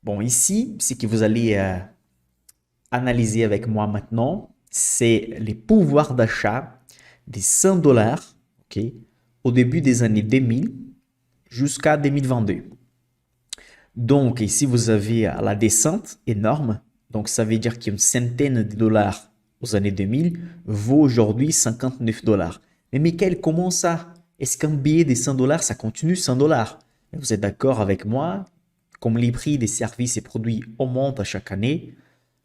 Bon, ici, ce que vous allez analyser avec moi maintenant, c'est les pouvoirs d'achat des 100 dollars, ok, au début des années 2000 jusqu'à 2022. Donc, ici, vous avez la descente énorme. Donc, ça veut dire qu'une centaine de dollars aux années 2000 vaut aujourd'hui 59 dollars. Mais Michael, comment ça? Est-ce qu'un billet de 100 dollars, ça continue 100 dollars? Vous êtes d'accord avec moi? Comme les prix des services et produits augmentent à chaque année,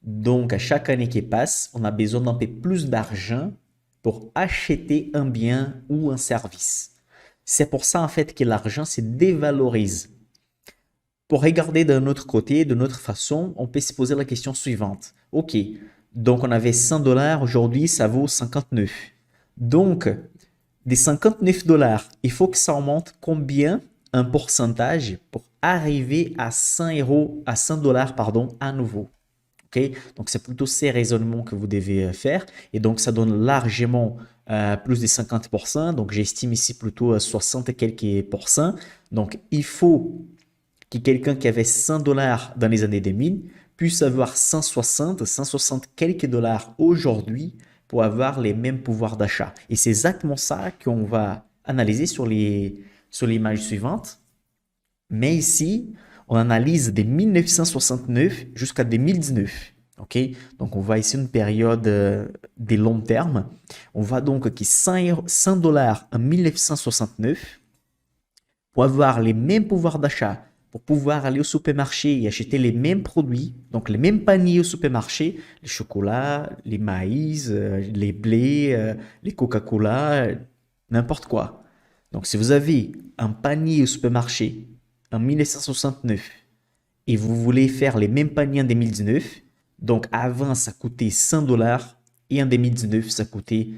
donc à chaque année qui passe, on a besoin d'un peu plus d'argent pour acheter un bien ou un service. C'est pour ça en fait que l'argent se dévalorise. Pour regarder d'un autre côté, de notre façon, on peut se poser la question suivante. Ok, donc on avait 100 dollars, aujourd'hui ça vaut 59. Donc, des 59 dollars, il faut que ça augmente combien un pourcentage pour arriver à 100 euros, à 100 dollars, pardon, à nouveau. Ok, donc c'est plutôt ces raisonnements que vous devez faire. Et donc ça donne largement plus de 50%. Donc j'estime ici plutôt 60 et quelques pourcents. Donc il faut que quelqu'un qui avait 100 dollars dans les années 2000 puisse avoir 160 quelques dollars aujourd'hui pour avoir les mêmes pouvoirs d'achat. Et c'est exactement ça qu'on va analyser sur l'image suivante. Mais ici, on analyse de 1969 jusqu'à 2019. Ok, donc on voit ici une période de long terme. On voit donc que 100 dollars en 1969 pour avoir les mêmes pouvoirs d'achat, pour pouvoir aller au supermarché et acheter les mêmes produits, donc les mêmes paniers au supermarché, les chocolats, les maïs, les blés, les Coca-Cola, n'importe quoi. Donc si vous avez un panier au supermarché en 1969 et vous voulez faire les mêmes paniers en 2019, donc avant ça coûtait 100 dollars et en 2019 ça coûtait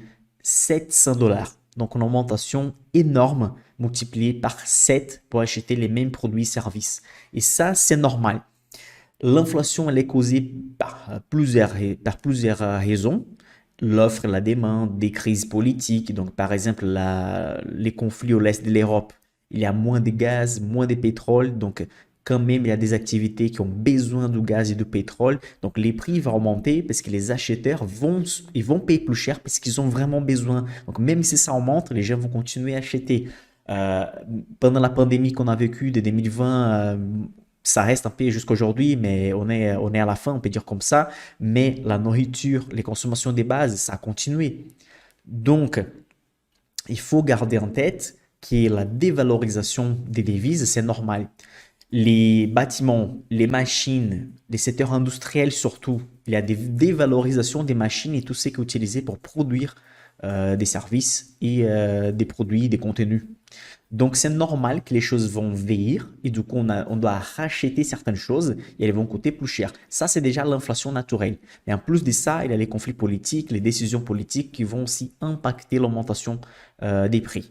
700 dollars. Donc une augmentation énorme multipliée par 7 pour acheter les mêmes produits et services. Et ça, c'est normal. L'inflation, elle est causée par plusieurs raisons. L'offre et la demande, des crises politiques, donc par exemple les conflits au l'est de l'Europe. Il y a moins de gaz, moins de pétrole, donc quand même il y a des activités qui ont besoin de gaz et de pétrole, donc les prix vont augmenter parce que les acheteurs vont payer plus cher parce qu'ils ont vraiment besoin. Donc même si ça augmente, les gens vont continuer à acheter. Euh, Pendant la pandémie qu'on a vécue de 2020, ça reste un peu jusqu'à aujourd'hui, mais on est à la fin, on peut dire comme ça. Mais la nourriture, les consommations des bases, ça a continué. Donc, il faut garder en tête que la dévalorisation des devises, c'est normal. Les bâtiments, les machines, les secteurs industriels surtout, il y a des dévalorisations des machines et tout ce qui est utilisé pour produire des services et des produits, des contenus. Donc c'est normal que les choses vont vieillir et du coup on doit racheter certaines choses et elles vont coûter plus cher. Ça c'est déjà l'inflation naturelle. Mais en plus de ça, il y a les conflits politiques, les décisions politiques qui vont aussi impacter l'augmentation des prix.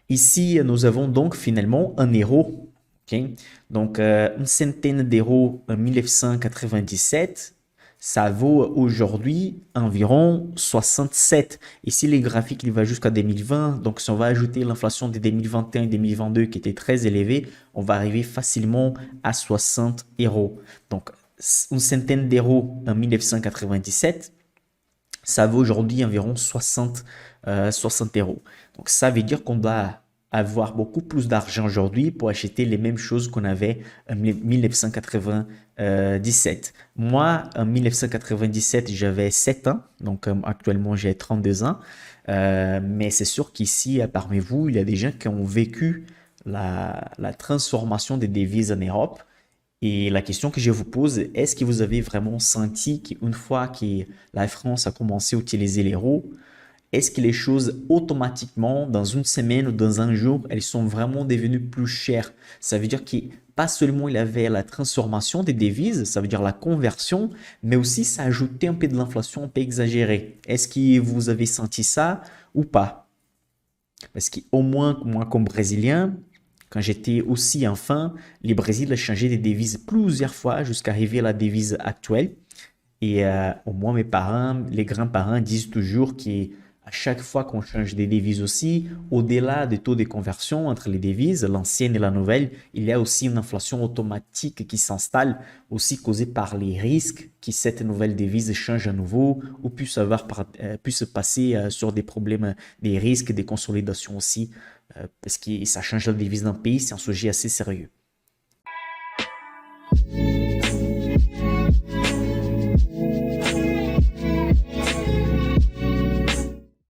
Ici, nous avons donc finalement un euro. Ok. Donc une centaine d'euros en 1997, ça vaut aujourd'hui environ 67. Ici, les graphiques, il va jusqu'à 2020. Donc, si on va ajouter l'inflation de 2021 et 2022 qui était très élevée, on va arriver facilement à 60 euros. Donc, une centaine d'euros en 1997, ça vaut aujourd'hui environ 60 euros. Donc, ça veut dire qu'on doit avoir beaucoup plus d'argent aujourd'hui pour acheter les mêmes choses qu'on avait en 1997. Moi, en 1997, j'avais 7 ans, donc actuellement j'ai 32 ans. Mais c'est sûr qu'ici, parmi vous, il y a des gens qui ont vécu la transformation des devises en Europe. Et la question que je vous pose, est-ce que vous avez vraiment senti qu'une fois que la France a commencé à utiliser l'euro, est-ce que les choses automatiquement, dans une semaine ou dans un jour, elles sont vraiment devenues plus chères? Ça veut dire que pas seulement il y avait la transformation des devises, ça veut dire la conversion, mais aussi ça ajoutait un peu de l'inflation un peu exagérée. Est-ce que vous avez senti ça ou pas? Parce qu'au moins, moi comme Brésilien, quand j'étais aussi enfant, le Brésil a changé des devises plusieurs fois jusqu'à arriver à la devise actuelle. Et au moins mes parents, les grands-parents disent toujours qu'à À chaque fois qu'on change des devises aussi, au-delà des taux de conversion entre les devises, l'ancienne et la nouvelle, il y a aussi une inflation automatique qui s'installe, aussi causée par les risques que cette nouvelle devise change à nouveau ou puisse passer sur des problèmes, des risques, des consolidations aussi, parce que ça change la devise d'un pays, c'est un sujet assez sérieux.